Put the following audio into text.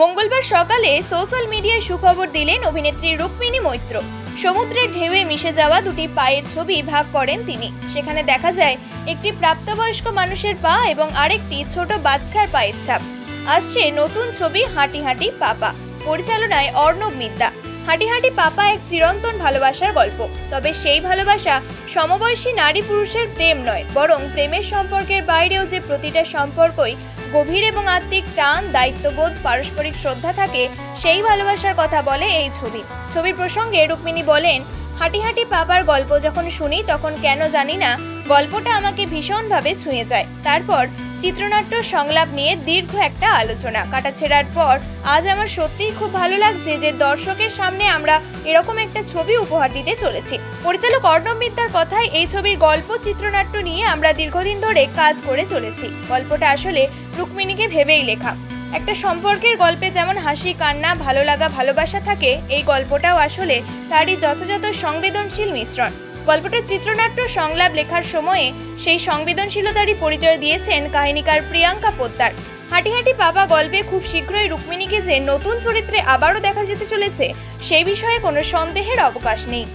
মঙ্গলবার সকালে সোশ্যাল মিডিয়ায় সুখবর দিলেন অভিনেত্রী রুক্মিণী মৈত্র। সমুদ্রের ঢেউয়ে মিশে যাওয়া দুটি পায়ের ছবি ভাগ করেন তিনি। সেখানে দেখা যায় একটি প্রাপ্তবয়স্ক মানুষের পা এবং আরেকটি ছোট বাচ্চার পায়ের ছাপ। আসছে নতুন ছবি হাঁটি হাঁটি পাপা, পরিচালনায় অর্ণব মিদ্যা। হাঁটি হাঁটি পাপা এক চিরন্তন ভালোবাসার গল্প। তবে সেই ভালোবাসা সমবয়সী নারী পুরুষের প্রেম নয়, বরং প্রেমের সম্পর্কের বাইরেও যে প্রতিটা সম্পর্কই গভীর এবং আত্মিক টান, দায়িত্ববোধ, পারস্পরিক শ্রদ্ধা থাকে, সেই ভালোবাসার কথা বলে এই ছবি। ছবির প্রসঙ্গে রুক্মিণী বলেন, হাঁটি হাঁটি পাপার গল্প যখন শুনি তখন কেন জানি না গল্পটা আমাকে ভীষণভাবে ছুঁয়ে যায়। তারপর চিত্রনাট্য সংলাপ নিয়ে দীর্ঘ একটা আলোচনা কাটাছেড়ার পর আজ আমার সত্যিই খুব ভালো লাগছে যে দর্শকের সামনে আমরা এরকম একটা ছবি উপহার দিতে চলেছি। পরিচালক অর্ণব মিত্তার কথায় এই ছবির গল্প চিত্রনাট্য নিয়ে আমরা দীর্ঘদিন ধরে কাজ করে চলেছি। গল্পটা আসলে রুক্মিণীকে ভেবেই লেখা। একটা সম্পর্কের গল্পে যেমন হাসি, কান্না, ভালো লাগা, ভালোবাসা থাকে, এই গল্পটাও আসলে তারই যথাযথ সংবেদনশীল মিশ্রণ। গল্পটার চিত্রনাট্য সংলাপ লেখার সময়ে সেই সংবেদনশীলতারই পরিচয় দিয়েছেন কাহিনীকার প্রিয়াঙ্কা পোদ্দার। হাঁটি হাঁটি পাপা গল্পে খুব শীঘ্রই রুক্মিণীকে যে নতুন চরিত্রে আবারও দেখা যেতে চলেছে, সেই বিষয়ে কোনো সন্দেহের অবকাশ নেই।